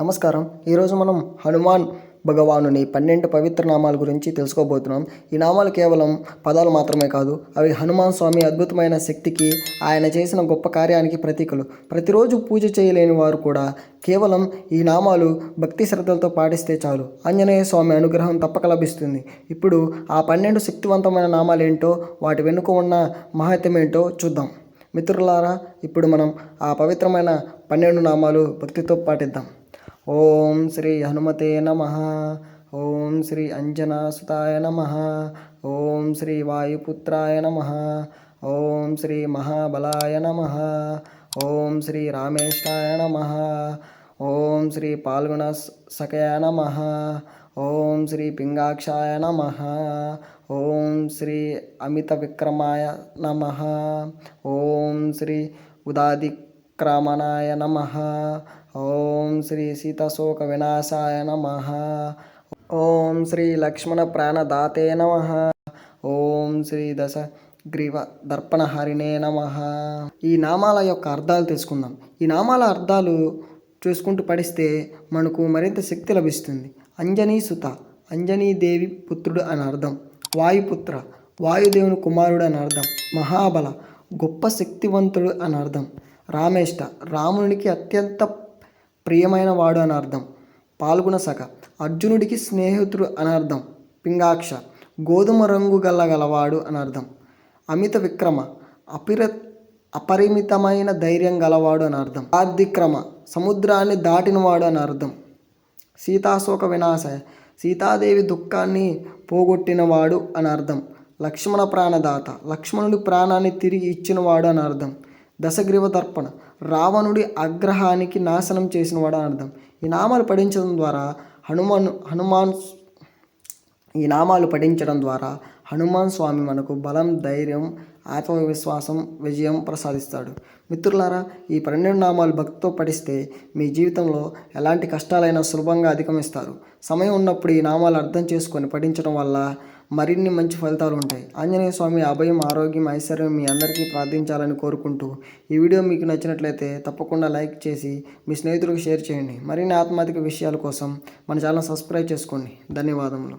నమస్కారం. ఈరోజు మనం హనుమాన్ భగవానుని 12 పవిత్ర నామాల గురించి తెలుసుకోబోతున్నాం. ఈ నామాలు కేవలం పదాలు మాత్రమే కాదు, అవి హనుమాన్ స్వామి అద్భుతమైన శక్తికి, ఆయన చేసిన గొప్ప కార్యానికి ప్రతీకలు. ప్రతిరోజు పూజ చేయలేని వారు కూడా కేవలం ఈ నామాలు భక్తి శ్రద్ధలతో పాటిస్తే చాలు, ఆంజనేయ స్వామి అనుగ్రహం తప్పక లభిస్తుంది. ఇప్పుడు ఆ 12 శక్తివంతమైన నామాలు ఏంటో, వాటి వెనుక ఉన్న మహత్యం ఏంటో చూద్దాం. మిత్రులారా, ఇప్పుడు మనం ఆ పవిత్రమైన 12 నామాలు భక్తితో పాటిద్దాం. ఓం శ్రీ హనుమతే నమః. ఓం శ్రీ అంజనాసుతాయ నమః. ఓం శ్రీ వాయుపుత్రాయ నమః. ఓం శ్రీ మహాబలాయ నమః. ఓం శ్రీ రామేశాయ నమః. ఓం శ్రీ పాల్గుణ సఖయ నమః. ఓం శ్రీ పింగాక్షాయ నమః. ఓం శ్రీ అమిత విక్రమాయ నమః. ఓం శ్రీ ఉదాదిక్రమణాయ నమః. ఓం శ్రీ సీతాశోక వినాశాయ నమః. ఓం శ్రీ లక్ష్మణ ప్రాణదాతే నమః. ఓం శ్రీ దశగ్రీవ దర్పణహరిణే నమః. ఈ నామాల యొక్క అర్థాలు తెలుసుకుందాం. ఈ నామాల అర్థాలు చూసుకుంటూ పడిస్తే మనకు మరింత శక్తి లభిస్తుంది. అంజనీ సుత, అంజనీదేవి పుత్రుడు అని అర్థం. వాయుపుత్ర, వాయుదేవుని కుమారుడు అని అర్థం. మహాబల, గొప్ప శక్తివంతుడు అని అర్థం. రామేష్ట, రామునికి అత్యంత ప్రియమైన వాడు అని అర్థం. పాల్గొన సఖ, అర్జునుడికి స్నేహితుడు అని అర్థం. పింగాక్ష, గోధుమ రంగు గలవాడు అని అర్థం. అమిత విక్రమ, అపరిమితమైన ధైర్యం గలవాడు అని అర్థం. ఆదిక్రమ, సముద్రాన్ని దాటినవాడు అని అర్థం. సీతాశోక వినాశాయ, సీతాదేవి దుఃఖాన్ని పోగొట్టినవాడు అని అర్థం. లక్ష్మణ ప్రాణదాత, లక్ష్మణుడి ప్రాణాన్ని తిరిగి ఇచ్చినవాడు అని అర్థం. దశగ్రీవ దర్పణ, రావణుడి ఆగ్రహానికి నాశనం చేసినవాడు అని అర్థం. ఈ నామాలు పఠించడం ద్వారా హనుమాన్ స్వామి మనకు బలం, ధైర్యం, ఆత్మవిశ్వాసం, విజయం ప్రసాదిస్తాడు. మిత్రులారా, ఈ 12 నామాలు భక్తితో పఠిస్తే మీ జీవితంలో ఎలాంటి కష్టాలైనా సులభంగా అధిగమిస్తారు. సమయం ఉన్నప్పుడు ఈ నామాలు అర్థం చేసుకొని పఠించడం వల్ల మరిన్ని మంచి ఫలితాలు ఉంటాయి. ఆంజనేయ స్వామి అభయం, ఆరోగ్యం, ఐశ్వర్యం మీ అందరికీ ప్రార్థించాలని కోరుకుంటూ, ఈ వీడియో మీకు నచ్చినట్లయితే తప్పకుండా లైక్ చేసి మీ స్నేహితులకు షేర్ చేయండి. మరిన్ని ఆధ్యాత్మిక విషయాల కోసం మన ఛానల్ సబ్స్క్రైబ్ చేసుకోండి. ధన్యవాదములు.